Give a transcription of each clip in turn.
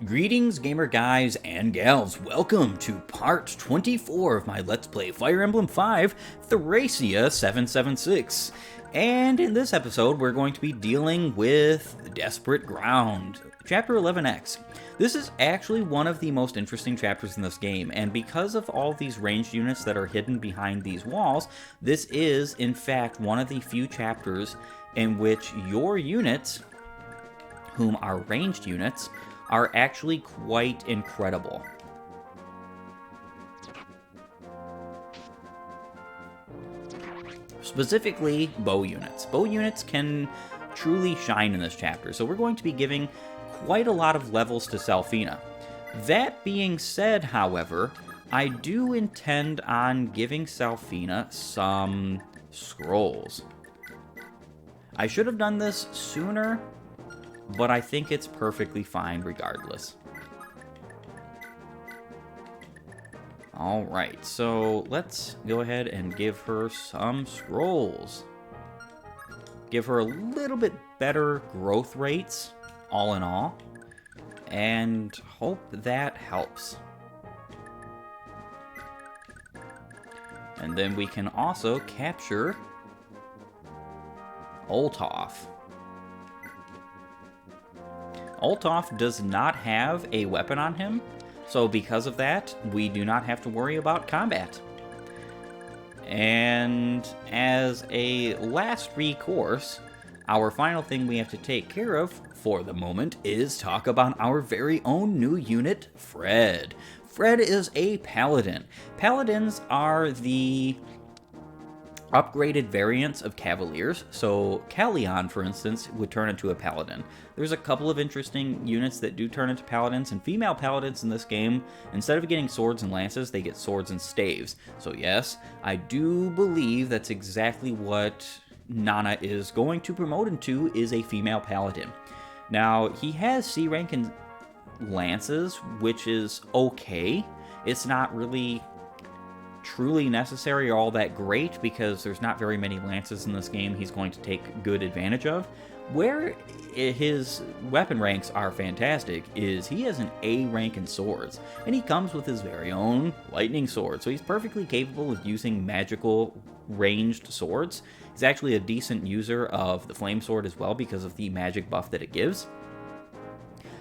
Greetings, gamer guys and gals. Welcome to part 24 of my Let's Play Fire Emblem 5, Thracia 776. And in this episode, we're going to be dealing with Desperate Ground, Chapter 11X. This is actually one of the most interesting chapters in this game, and because of all these ranged units that are hidden behind these walls, this is, in fact, one of the few chapters in which your units, whom are ranged units, are actually quite incredible. Specifically, bow units. Bow units can truly shine in this chapter, so we're going to be giving quite a lot of levels to Selphina. That being said, however, I do intend on giving Selphina some scrolls. I should have done this sooner, but I think it's perfectly fine regardless. Alright, so let's go ahead and give her some scrolls. Give her a little bit better growth rates, all in all, and hope that helps. And then we can also capture Oltoff. Oltoff does not have a weapon on him, so because of that, we do not have to worry about combat. And as a last recourse, our final thing we have to take care of for the moment is talk about our very own new unit, Fred. Fred is a paladin. Paladins are the upgraded variants of Cavaliers, so Callion, for instance, would turn into a Paladin. There's a couple of interesting units that do turn into Paladins, and female Paladins in this game, instead of getting swords and lances, they get swords and staves. So yes, I do believe that's exactly what Nana is going to promote into, is a female Paladin. Now, he has C rank in lances, which is okay. It's not really truly necessary or all that great because there's not very many lances in this game he's going to take good advantage of. Where his weapon ranks are fantastic is he has an A rank in swords, and he comes with his very own lightning sword, so he's perfectly capable of using magical ranged swords. He's actually a decent user of the flame sword as well because of the magic buff that it gives.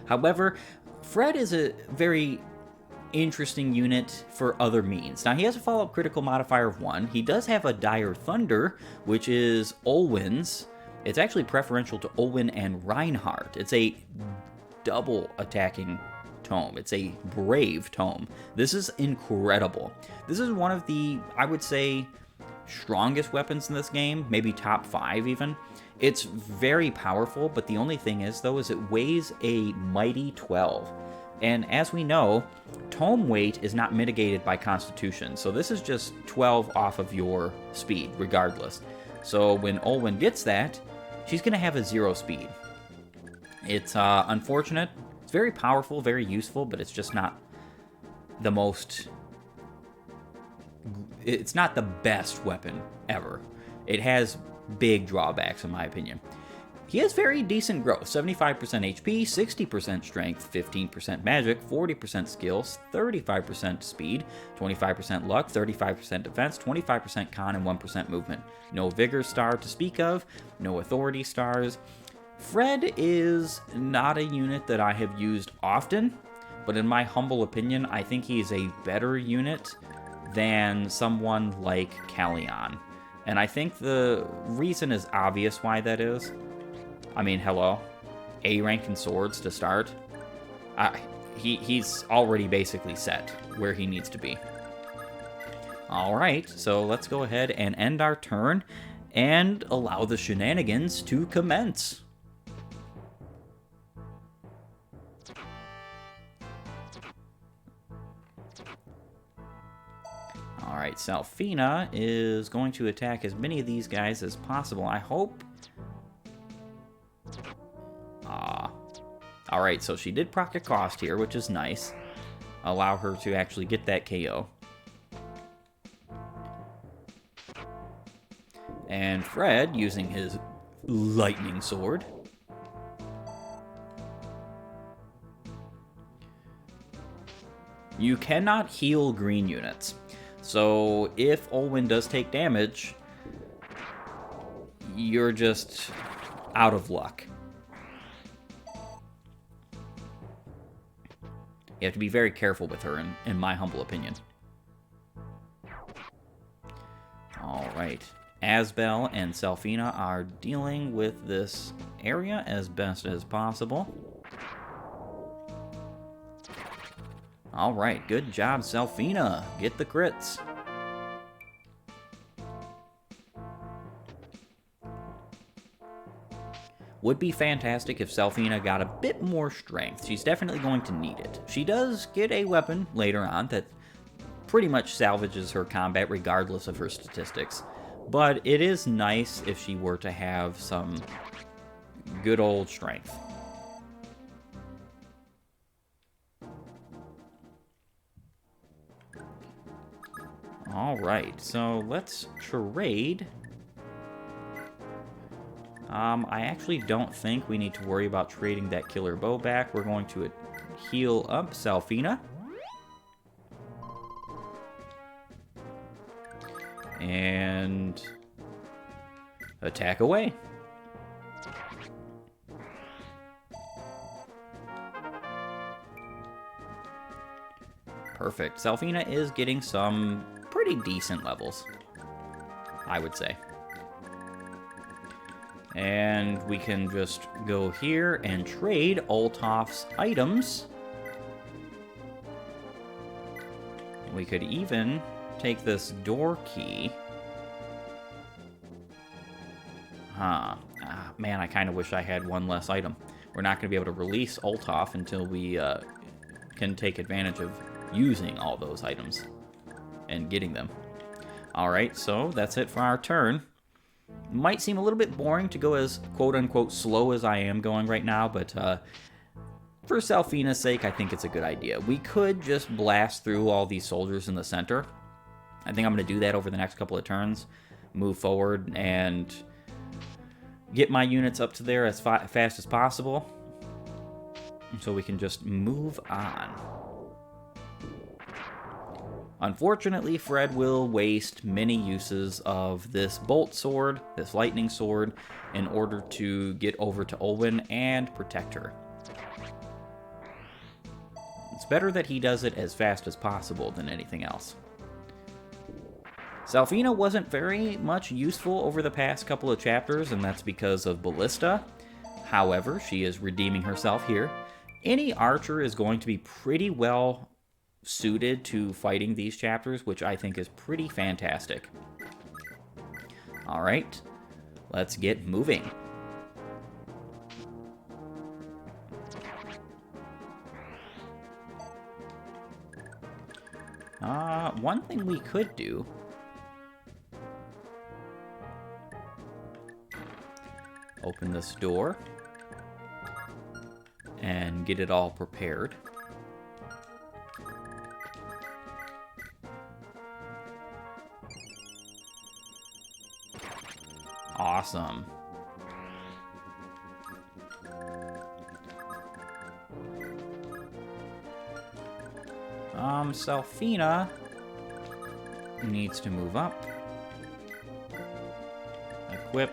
However, Fred is a very interesting unit for other means. Now, he has a follow-up critical modifier of 1. He does have a Dire Thunder, which is Olwen's. It's actually preferential to Olwen and Reinhardt. It's a double attacking tome. It's a brave tome. This is incredible. This is one of the, I would say, strongest weapons in this game, maybe top 5 even. It's very powerful, but the only thing is, though, is it weighs a mighty 12. And as we know, tome weight is not mitigated by constitution, so this is just 12 off of your speed, regardless. So when Olwen gets that, she's going to have a 0 speed. It's unfortunate. It's very powerful, very useful, but it's just not the most... It's not the best weapon ever. It has big drawbacks, in my opinion. He has very decent growth, 75% HP, 60% strength, 15% magic, 40% skills, 35% speed, 25% luck, 35% defense, 25% con, and 1% movement. No vigor star to speak of, no authority stars. Fred is not a unit that I have used often, but in my humble opinion, I think he is a better unit than someone like Callion. And I think the reason is obvious why that is. I mean, hello, A rank in swords to start. He's already basically set where he needs to be. Alright, so let's go ahead and end our turn and allow the shenanigans to commence. Alright, Selphina is going to attack as many of these guys as possible. I hope... Alright, so she did proc a cost here, which is nice. Allow her to actually get that KO. And Fred, using his lightning sword, You cannot heal green units. So if Olwen does take damage, you're just out of luck. You have to be very careful with her, in my humble opinion. Alright. Asbel and Selfina are dealing with this area as best as possible. Alright, good job, Selfina. Get the crits. Would be fantastic if Selfina got a bit more strength. She's definitely going to need it. She does get a weapon later on that pretty much salvages her combat regardless of her statistics. But it is nice if she were to have some good old strength. Alright, so let's trade. I actually don't think we need to worry about trading that killer bow back. We're going to heal up Selfina. And attack away. Perfect. Selfina is getting some pretty decent levels, I would say. And we can just go here and trade Oltoff's items. We could even take this door key. Man, I kind of wish I had one less item. We're not going to be able to release Oltoff until we can take advantage of using all those items and getting them. Alright, so that's it for our turn. Might seem a little bit boring to go as quote-unquote slow as I am going right now, but for Selfina's sake, I think it's a good idea. We could just blast through all these soldiers in the center. I think I'm going to do that over the next couple of turns. Move forward and get my units up to there as fast as possible, so we can just move on. Unfortunately, Fred will waste many uses of this bolt sword, this lightning sword, in order to get over to Olwen and protect her. It's better that he does it as fast as possible than anything else. Selfina wasn't very much useful over the past couple of chapters, and that's because of Ballista. However, she is redeeming herself here. Any archer is going to be pretty well suited to fighting these chapters, which I think is pretty fantastic. Alright, let's get moving. One thing we could do open this door and get it all prepared. Awesome. Selfina needs to move up. Equip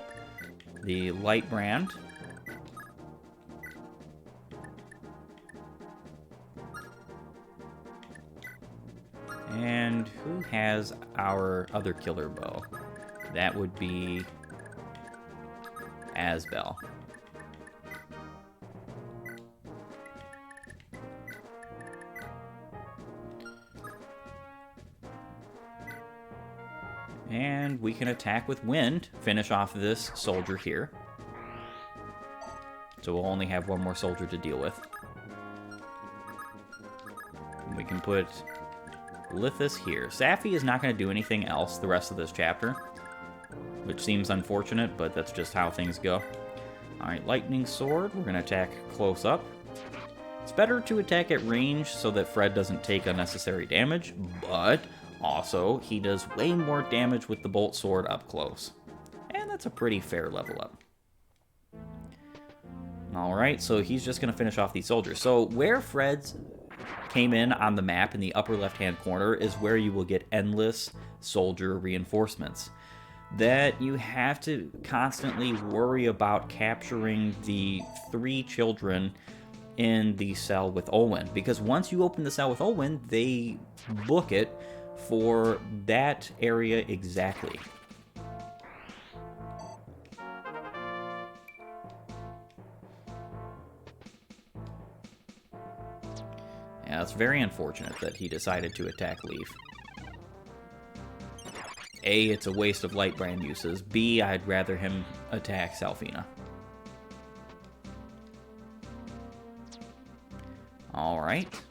the light brand. And who has our other killer bow? That would be Asbel. And we can attack with wind, finish off this soldier here. So we'll only have one more soldier to deal with. And we can put Lithus here. Safi is not going to do anything else the rest of this chapter, which seems unfortunate, but that's just how things go. Alright, lightning sword. We're going to attack close up. It's better to attack at range so that Fred doesn't take unnecessary damage, but also he does way more damage with the bolt sword up close. And that's a pretty fair level up. Alright, so he's just going to finish off these soldiers. So where Fred's came in on the map in the upper left-hand corner is where you will get endless soldier reinforcements that you have to constantly worry about capturing the 3 children in the cell with Olwen, because once you open the cell with Olwen, they book it for that area exactly. Yeah, it's very unfortunate that he decided to attack Leaf. A, it's a waste of light brand uses. B, I'd rather him attack Selphina. Alright.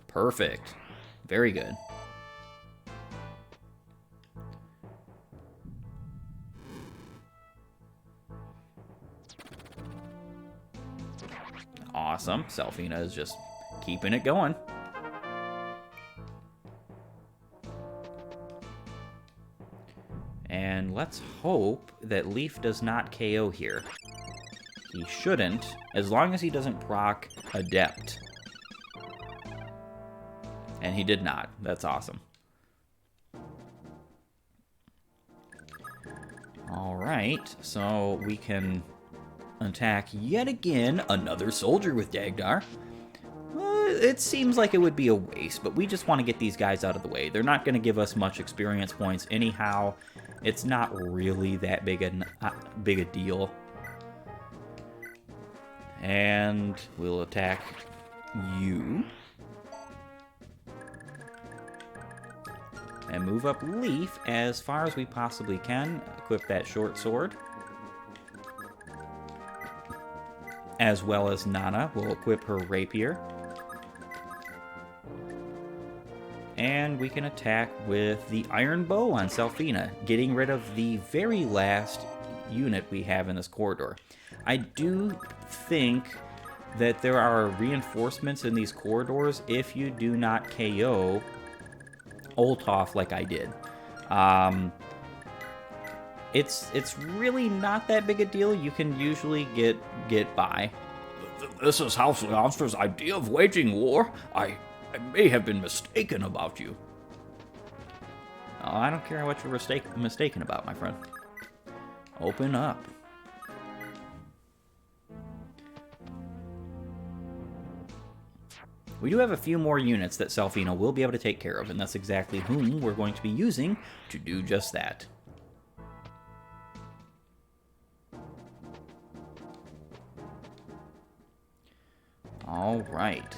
Perfect. Very good. Awesome. Selphina is just keeping it going. And let's hope that Leaf does not KO here. He shouldn't, as long as he doesn't proc Adept. And he did not. That's awesome. Alright, so we can attack yet again another soldier with Dagdar. It seems like it would be a waste, but we just want to get these guys out of the way. They're not going to give us much experience points anyhow. It's not really that big a deal. And we'll attack you. And move up Leaf as far as we possibly can. Equip that short sword. As well as Nana will equip her rapier. And we can attack with the iron bow on Selphina, getting rid of the very last unit we have in this corridor. I do think that there are reinforcements in these corridors if you do not KO Olthoff like I did. It's really not that big a deal. You can usually get by. This is House Leonstra's idea of waging war. I may have been mistaken about you. Oh, I don't care what you're mistaken about, my friend. Open up. We do have a few more units that Selphina will be able to take care of, and that's exactly whom we're going to be using to do just that. All right.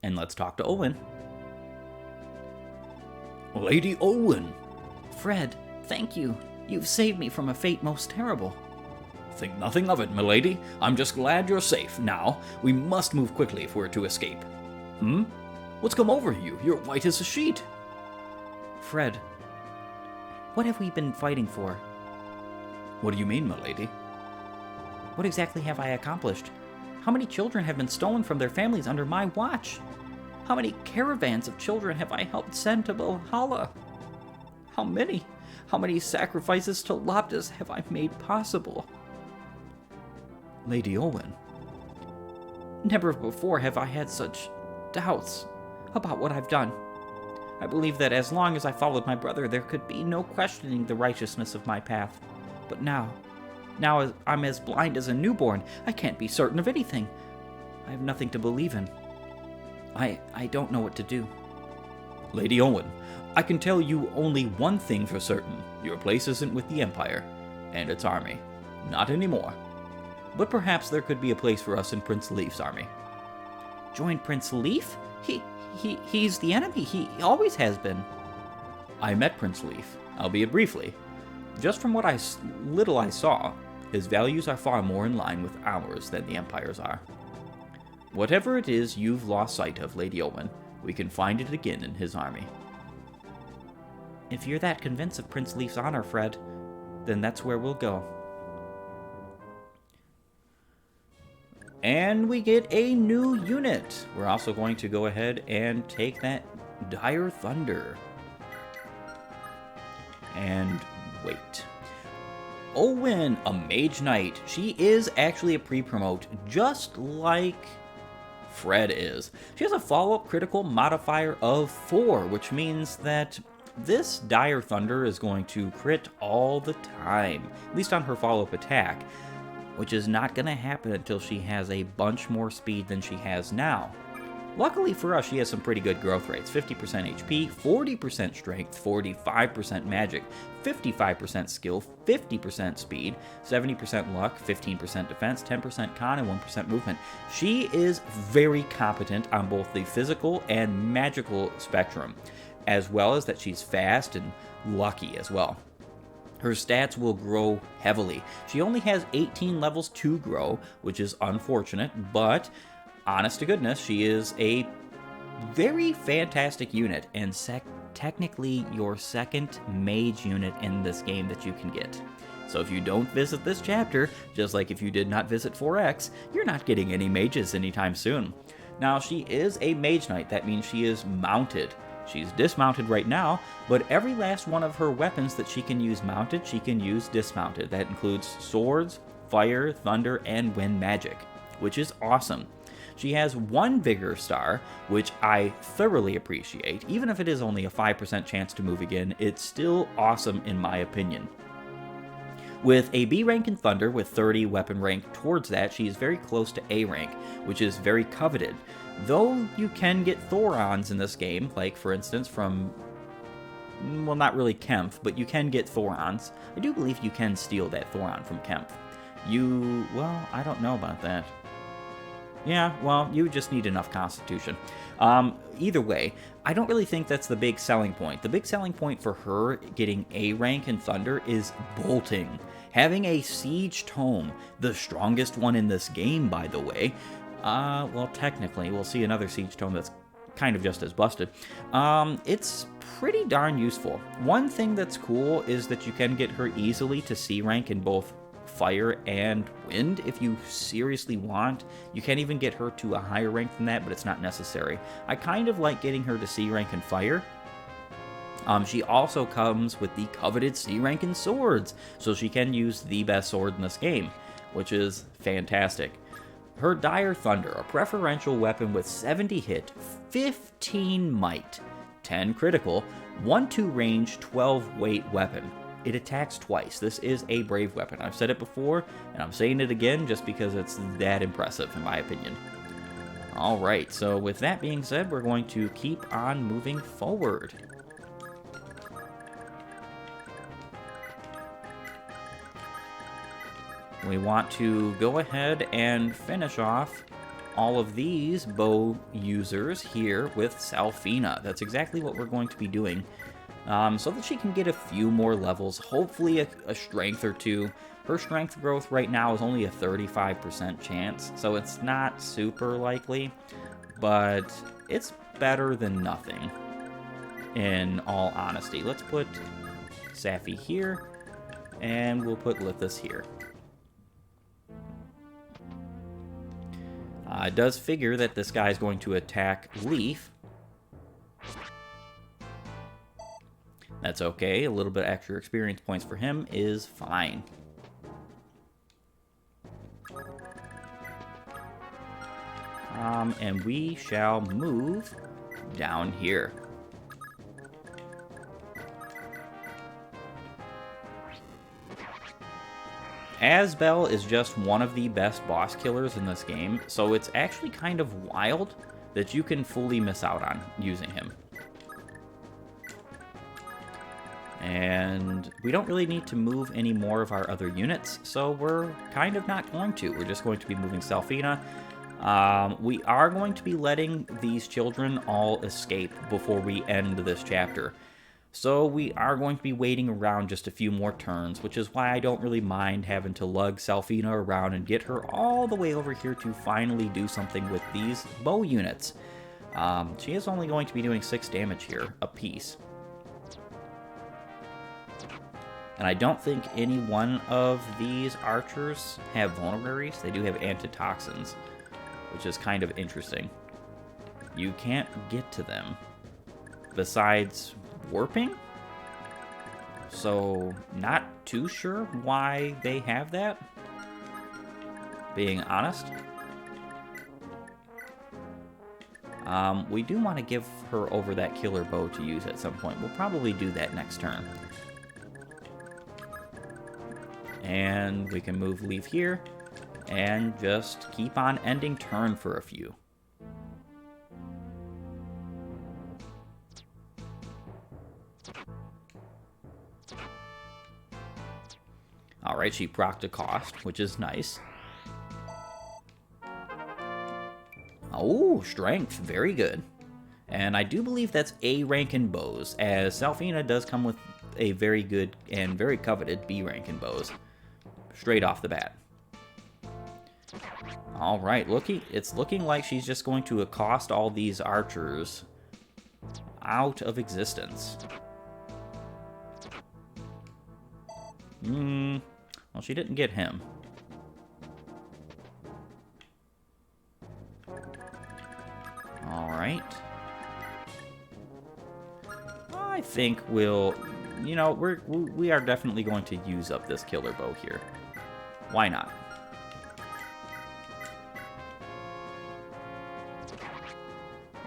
And let's talk to Olwen. Lady Olwen. Fred, thank you. You've saved me from a fate most terrible. Think nothing of it, milady. I'm just glad you're safe. Now, we must move quickly if we're to escape. What's come over you? You're white as a sheet. Fred, what have we been fighting for? What do you mean, milady? What exactly have I accomplished? How many children have been stolen from their families under my watch? How many caravans of children have I helped send to Valhalla? How many? How many sacrifices to Loptus have I made possible? Lady Olwen. Never before have I had such doubts about what I've done. I believed that as long as I followed my brother, there could be no questioning the righteousness of my path. But now I'm as blind as a newborn. I can't be certain of anything. I have nothing to believe in. I don't know what to do. Lady Olwen, I can tell you only one thing for certain. Your place isn't with the Empire and its army. Not anymore. But perhaps there could be a place for us in Prince Leaf's army. Join Prince Leaf? He's the enemy. He always has been. I met Prince Leaf, albeit briefly. Just from what little I saw, his values are far more in line with ours than the Empire's are. Whatever it is you've lost sight of, Lady Olwen, we can find it again in his army. If you're that convinced of Prince Leaf's honor, Fred, then that's where we'll go. And we get a new unit. We're also going to go ahead and take that Dire Thunder. And wait. Olwen, a Mage Knight. She is actually a pre-promote, just like Fred is. She has a follow-up critical modifier of 4, which means that this Dire Thunder is going to crit all the time, at least on her follow-up attack, which is not going to happen until she has a bunch more speed than she has now. Luckily for us, she has some pretty good growth rates. 50% HP, 40% strength, 45% magic, 55% skill, 50% speed, 70% luck, 15% defense, 10% con, and 1% movement. She is very competent on both the physical and magical spectrum, as well as that she's fast and lucky as well. Her stats will grow heavily. She only has 18 levels to grow, which is unfortunate, but honest to goodness, she is a very fantastic unit, and technically your second mage unit in this game that you can get. So if you don't visit this chapter, just like if you did not visit 4X, you're not getting any mages anytime soon. Now, she is a mage knight. That means she is mounted. She's dismounted right now, but every last one of her weapons that she can use mounted, she can use dismounted. That includes swords, fire, thunder, and wind magic, which is awesome. She has 1 Vigor Star, which I thoroughly appreciate. Even if it is only a 5% chance to move again, it's still awesome in my opinion. With a B rank in Thunder with 30 weapon rank towards that, she is very close to A rank, which is very coveted. Though you can get Thorons in this game, like for instance from, well, not really Kempf, but you can get Thorons. I do believe you can steal that Thoron from Kempf. Well, I don't know about that. Yeah, well, you just need enough constitution. Either way, I don't really think that's the big selling point. The big selling point for her getting A rank in Thunder is bolting. Having a Siege Tome, the strongest one in this game, by the way. Well, technically, we'll see another Siege Tome that's kind of just as busted. It's pretty darn useful. One thing that's cool is that you can get her easily to C rank in both fire and wind if you seriously want. You can even get her to a higher rank than that, but it's not necessary. I kind of like getting her to C rank in fire. She also comes with the coveted C rank in swords, so she can use the best sword in this game, which is fantastic. Her Dire Thunder, a preferential weapon with 70 hit, 15 might, 10 critical, 1-2 range, 12 weight weapon. It attacks twice. This is a brave weapon. I've said it before, and I'm saying it again just because it's that impressive, in my opinion. Alright, so with that being said, we're going to keep on moving forward. We want to go ahead and finish off all of these bow users here with Salfina. That's exactly what we're going to be doing. So that she can get a few more levels, hopefully a strength or 2. Her strength growth right now is only a 35% chance, so it's not super likely, but it's better than nothing, in all honesty. Let's put Safi here, and we'll put Lithus here. It does figure that this guy is going to attack Leaf. That's okay. A little bit extra experience points for him is fine. And we shall move down here. Asbel is just one of the best boss killers in this game, so it's actually kind of wild that you can fully miss out on using him. And we don't really need to move any more of our other units, so we're kind of not going to. We're just going to be moving Salfina. We are going to be letting these children all escape before we end this chapter. So we are going to be waiting around just a few more turns, which is why I don't really mind having to lug Salfina around and get her all the way over here to finally do something with these bow units. She is only going to be doing 6 damage here apiece. And I don't think any one of these archers have vulneraries. They do have antitoxins, which is kind of interesting. You can't get to them besides warping? so not too sure why they have that, being honest. We do want to give her over that killer bow to use at some point. We'll probably do that next turn. And we can move Leaf here, and just keep on ending turn for a few. Alright, she procced a cost, which is nice. Oh, strength. Very good. And I do believe that's A rank in bows, as Salfina does come with a very good and very coveted B rank in bows. Straight off the bat. Alright, it's looking like she's just going to accost all these archers out of existence. Well, she didn't get him. Alright. I think we'll... You know, we are definitely going to use up this killer bow here. Why not?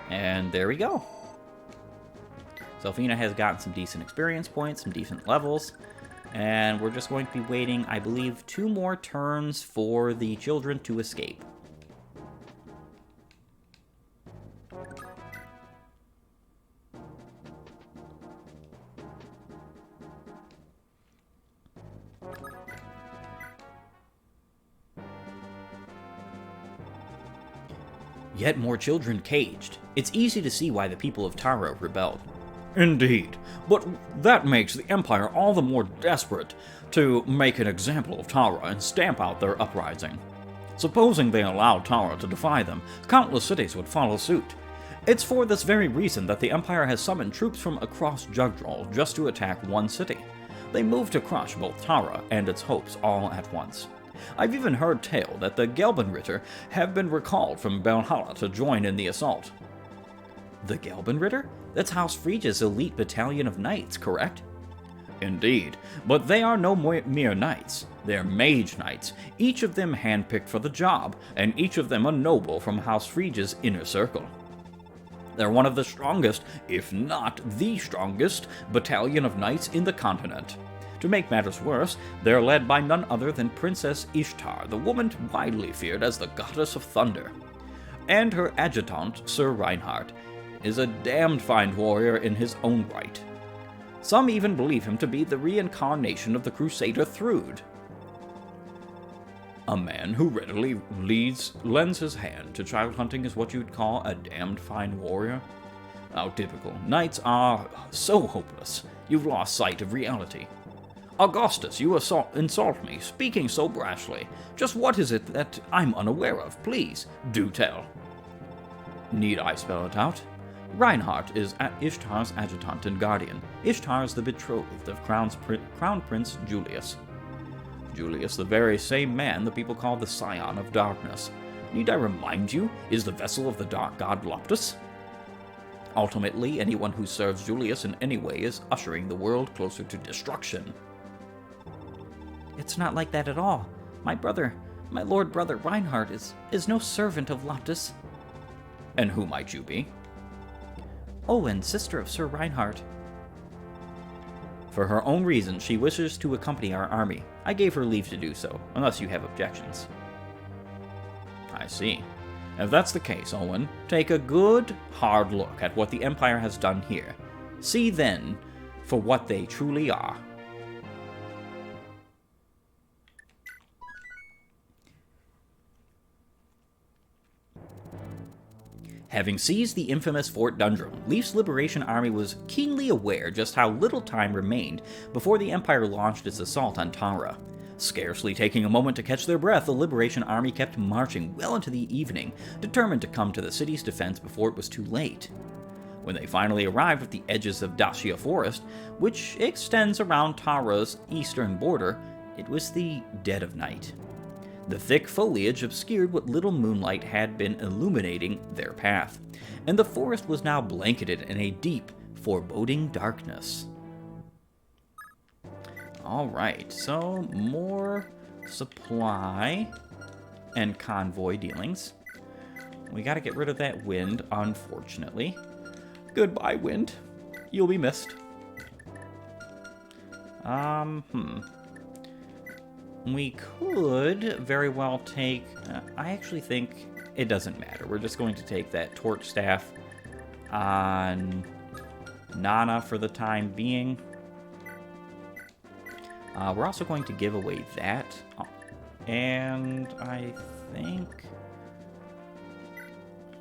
And there we go. Salfina has gotten some decent experience points, some decent levels. And we're just going to be waiting, I believe, 2 more turns for the children to escape. Yet more children caged. It's easy to see why the people of Tara rebelled. Indeed, but that makes the Empire all the more desperate to make an example of Tara and stamp out their uprising. Supposing they allowed Tara to defy them, countless cities would follow suit. It's for this very reason that the Empire has summoned troops from across Jugdral just to attack one city. They move to crush both Tara and its hopes all at once. I've even heard tale that the Gelbenritter have been recalled from Valhalla to join in the assault. The Gelbenritter? That's House Friege's elite battalion of knights, correct? Indeed, but they are no mere knights. They're mage knights, each of them handpicked for the job, and each of them a noble from House Friege's inner circle. They're one of the strongest, if not the strongest, battalion of knights in the continent. To make matters worse, they're led by none other than Princess Ishtar, the woman widely feared as the goddess of thunder. And her adjutant, Sir Reinhardt, is a damned fine warrior in his own right. Some even believe him to be the reincarnation of the Crusader Thrude. A man who readily lends his hand to child hunting is what you'd call a damned fine warrior? How typical. Knights are so hopeless. You've lost sight of reality. Augustus, you insult me, speaking so brashly. Just what is it that I'm unaware of? Please, do tell. Need I spell it out? Reinhardt is Ishtar's adjutant and guardian. Ishtar is the betrothed of Crown Prince Julius. Julius, the very same man the people call the Scion of Darkness. Need I remind you, is the vessel of the dark god Loptus? Ultimately, anyone who serves Julius in any way is ushering the world closer to destruction. It's not like that at all. My lord brother Reinhardt is no servant of Loptus. And who might you be? Olwen, sister of Sir Reinhardt. For her own reasons, she wishes to accompany our army. I gave her leave to do so, unless you have objections. I see. If that's the case, Olwen, take a good, hard look at what the Empire has done here. See then for what they truly are. Having seized the infamous Fort Dundrum, Leif's Liberation Army was keenly aware just how little time remained before the Empire launched its assault on Tara. Scarcely taking a moment to catch their breath, the Liberation Army kept marching well into the evening, determined to come to the city's defense before it was too late. When they finally arrived at the edges of Dacia Forest, which extends around Tara's eastern border, it was the dead of night. The thick foliage obscured what little moonlight had been illuminating their path, and the forest was now blanketed in a deep, foreboding darkness. Alright, so more supply and convoy dealings. We gotta get rid of that wind, unfortunately. Goodbye, wind. You'll be missed. We could very well take... I actually think it doesn't matter. We're just going to take that torch staff on Nana for the time being. We're also going to give away that. And I think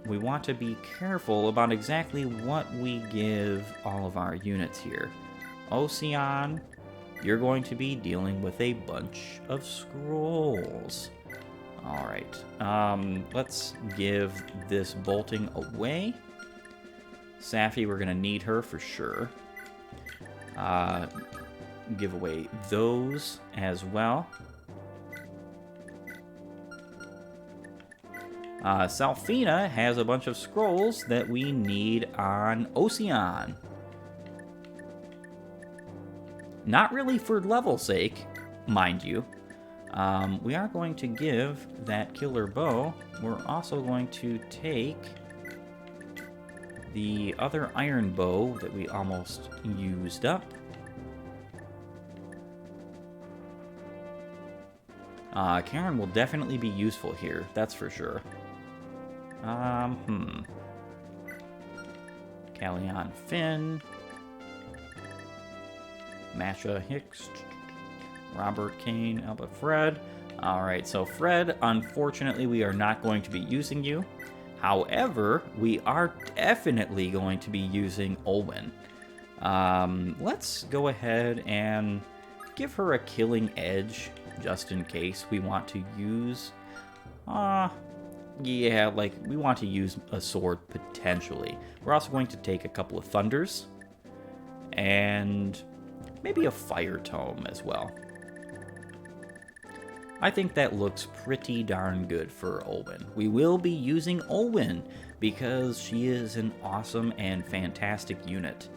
we want to be careful about exactly what we give all of our units here. Ocean, you're going to be dealing with a bunch of scrolls. Alright, let's give this bolting away. Safi, we're going to need her for sure. Give away those as well. Salfina has a bunch of scrolls that we need on Ocean. Not really for level sake, mind you. We are going to give that killer bow. We're also going to take the other iron bow that we almost used up. Karen will definitely be useful here, that's for sure. Callion Finn. Masha Hicks. Robert Kane, Alba Fred. Alright, so Fred, unfortunately we are not going to be using you. However, we are definitely going to be using Olwen. Let's go ahead and give her a killing edge, just in case we want to use... yeah, like, we want to use a sword, potentially. We're also going to take a couple of thunders. And maybe a fire tome as well. I think that looks pretty darn good for Olwen. We will be using Olwen because she is an awesome and fantastic unit.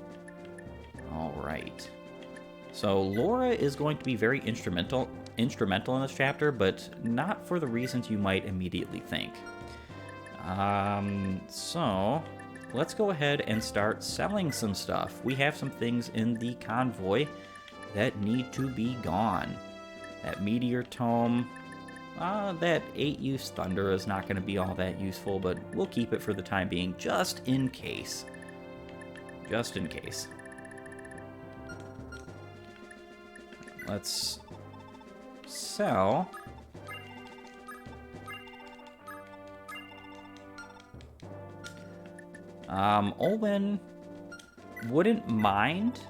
Alright. So Laura is going to be very instrumental in this chapter, but not for the reasons you might immediately think. So let's go ahead and start selling some stuff. We have some things in the convoy that need to be gone. That meteor tome, that 8-use thunder is not going to be all that useful, but we'll keep it for the time being, just in case. Just in case. Let's sell. Olwen wouldn't mind.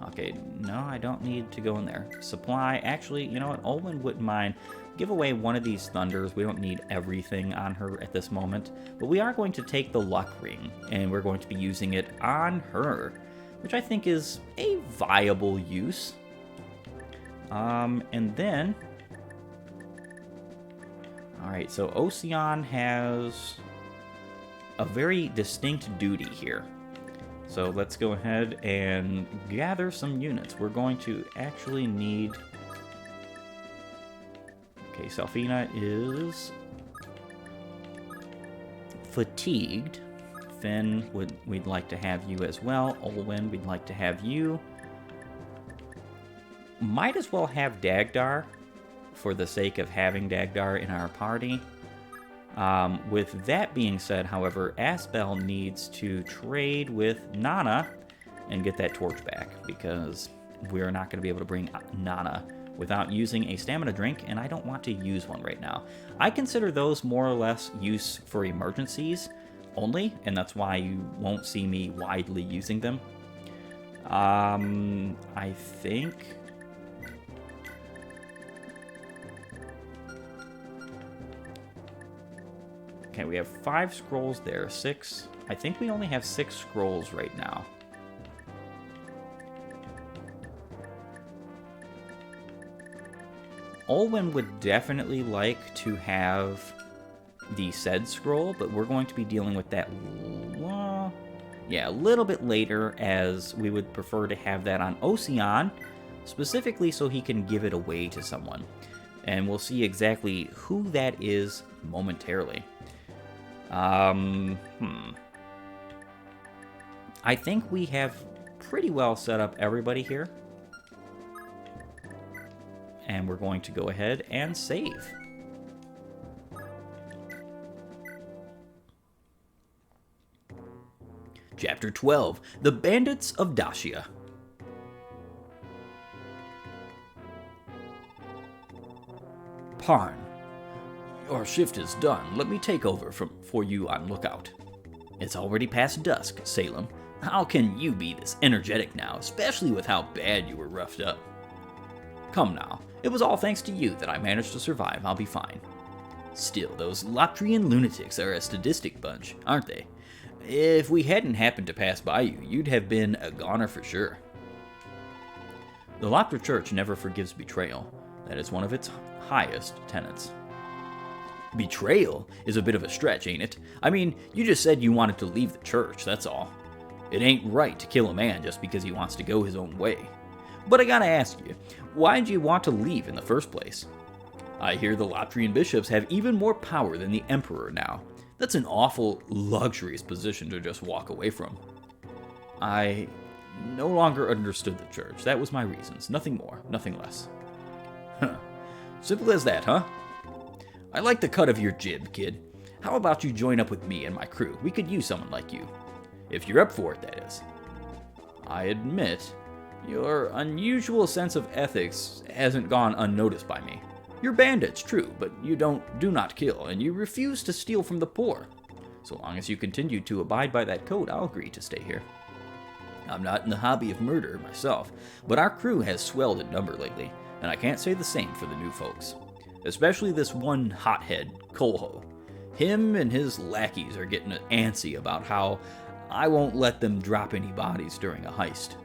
Okay, no, I don't need to go in there. Supply, actually, you know what? Olwen wouldn't mind. Give away one of these thunders. We don't need everything on her at this moment. But we are going to take the luck ring, and we're going to be using it on her, which I think is a viable use. And then... Alright, so Ocean has a very distinct duty here. So let's go ahead and gather some units. We're going to actually need... Okay, Salfina is fatigued. Finn, we'd like to have you as well. Olwen, we'd like to have you. Might as well have Dagdar for the sake of having Dagdar in our party. With that being said, however, Asbel needs to trade with Nana and get that torch back, because we're not going to be able to bring Nana without using a stamina drink, and I don't want to use one right now. I consider those more or less use for emergencies only, and that's why you won't see me widely using them. I think... Okay, we have 5 scrolls there. 6. I think we only have 6 scrolls right now. Olwen would definitely like to have the said scroll, but we're going to be dealing with that... Well, Yeah, a little bit later, as we would prefer to have that on Ocean, specifically so he can give it away to someone. And we'll see exactly who that is momentarily. I think we have pretty well set up everybody here. And we're going to go ahead and save. Chapter 12, The Bandits of Thracia. Parn, your shift is done. Let me take over for you on lookout. It's already past dusk, Salem. How can you be this energetic now, especially with how bad you were roughed up? Come now, it was all thanks to you that I managed to survive. I'll be fine. Still, those Lotrian lunatics are a sadistic bunch, aren't they? If we hadn't happened to pass by you, you'd have been a goner for sure. The Lopter Church never forgives betrayal. That is one of its highest tenets. Betrayal is a bit of a stretch, ain't it? I mean, you just said you wanted to leave the church, that's all. It ain't right to kill a man just because he wants to go his own way. But I gotta ask you, why'd you want to leave in the first place? I hear the Lotrian bishops have even more power than the Emperor now. That's an awful luxurious position to just walk away from. I no longer understood the church. That was my reasons. Nothing more, nothing less. Huh. Simple as that, huh? I like the cut of your jib, kid. How about you join up with me and my crew? We could use someone like you. If you're up for it, that is. I admit, your unusual sense of ethics hasn't gone unnoticed by me. You're bandits, true, but you do not kill, and you refuse to steal from the poor. So long as you continue to abide by that code, I'll agree to stay here. I'm not in the hobby of murder myself, but our crew has swelled in number lately, and I can't say the same for the new folks. Especially this one hothead, Kolho. Him and his lackeys are getting antsy about how I won't let them drop any bodies during a heist.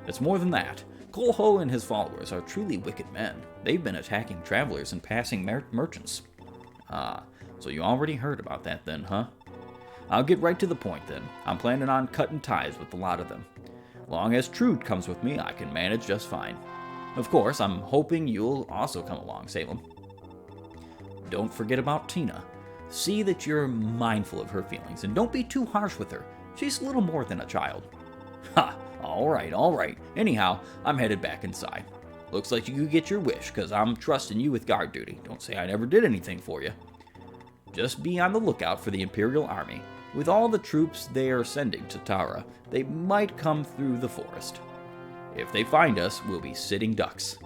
It's more than that. Kolho and his followers are truly wicked men. They've been attacking travelers and passing merchants. Ah, so you already heard about that then, huh? I'll get right to the point then. I'm planning on cutting ties with a lot of them. Long as Trude comes with me, I can manage just fine. Of course, I'm hoping you'll also come along, Salem. Don't forget about Tina. See that you're mindful of her feelings, and don't be too harsh with her. She's little more than a child. Ha! All right. Anyhow, I'm headed back inside. Looks like you could get your wish, because I'm trusting you with guard duty. Don't say I never did anything for you. Just be on the lookout for the Imperial Army. With all the troops they are sending to Tara, they might come through the forest. If they find us, we'll be sitting ducks.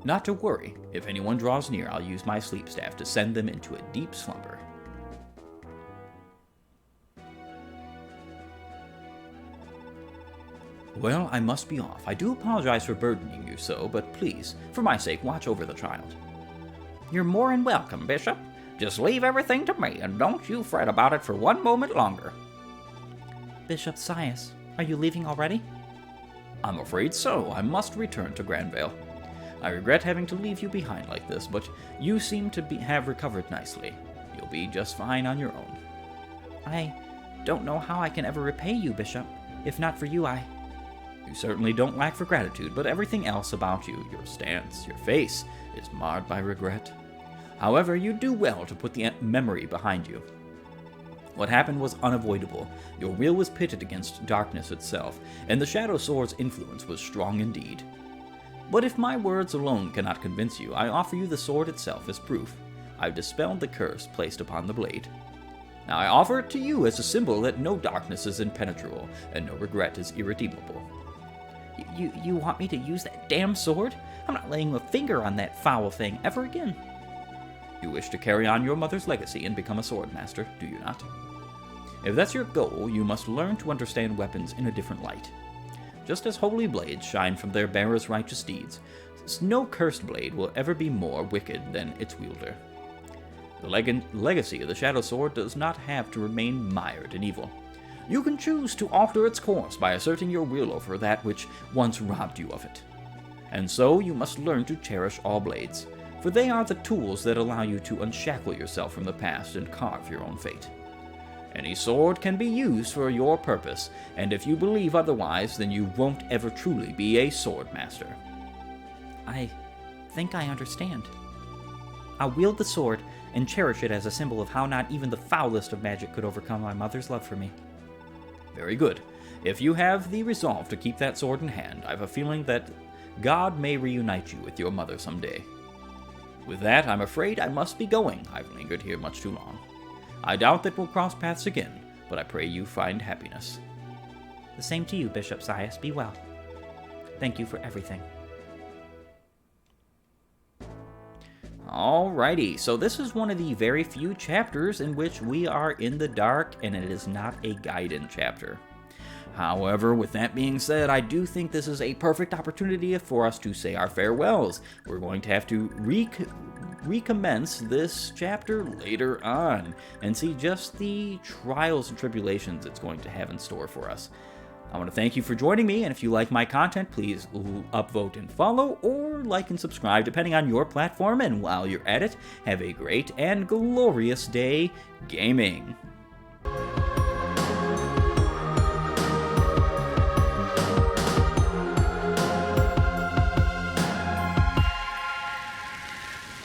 Not to worry. If anyone draws near, I'll use my sleep staff to send them into a deep slumber. Well, I must be off. I do apologize for burdening you so, but please, for my sake, watch over the child. You're more than welcome, Bishop. Just leave everything to me, and don't you fret about it for one moment longer. Bishop Sias, are you leaving already? I'm afraid so. I must return to Granvale. I regret having to leave you behind like this, but you seem to have recovered nicely. You'll be just fine on your own. I don't know how I can ever repay you, Bishop. If not for you, You certainly don't lack for gratitude, but everything else about you, your stance, your face, is marred by regret. However, you do well to put the memory behind you. What happened was unavoidable. Your will was pitted against darkness itself, and the Shadow Sword's influence was strong indeed. But if my words alone cannot convince you, I offer you the sword itself as proof. I've dispelled the curse placed upon the blade. Now I offer it to you as a symbol that no darkness is impenetrable, and no regret is irredeemable. You want me to use that damn sword? I'm not laying a finger on that foul thing ever again. You wish to carry on your mother's legacy and become a swordmaster, do you not? If that's your goal, you must learn to understand weapons in a different light. Just as holy blades shine from their bearers' righteous deeds, no cursed blade will ever be more wicked than its wielder. The legacy of the Shadow Sword does not have to remain mired in evil. You can choose to alter its course by asserting your will over that which once robbed you of it. And so you must learn to cherish all blades, for they are the tools that allow you to unshackle yourself from the past and carve your own fate. Any sword can be used for your purpose, and if you believe otherwise, then you won't ever truly be a sword master. I think I understand. I'll wield the sword and cherish it as a symbol of how not even the foulest of magic could overcome my mother's love for me. Very good. If you have the resolve to keep that sword in hand, I have a feeling that God may reunite you with your mother someday. With that, I'm afraid I must be going. I've lingered here much too long. I doubt that we'll cross paths again, but I pray you find happiness. The same to you, Bishop Sias. Be well. Thank you for everything. Alrighty, so this is one of the very few chapters in which we are in the dark, and it is not a Gaiden chapter. However, with that being said, I do think this is a perfect opportunity for us to say our farewells. We're going to have to recommence this chapter later on and see just the trials and tribulations it's going to have in store for us. I want to thank you for joining me, and if you like my content, please upvote and follow, or like and subscribe, depending on your platform, and while you're at it, have a great and glorious day gaming.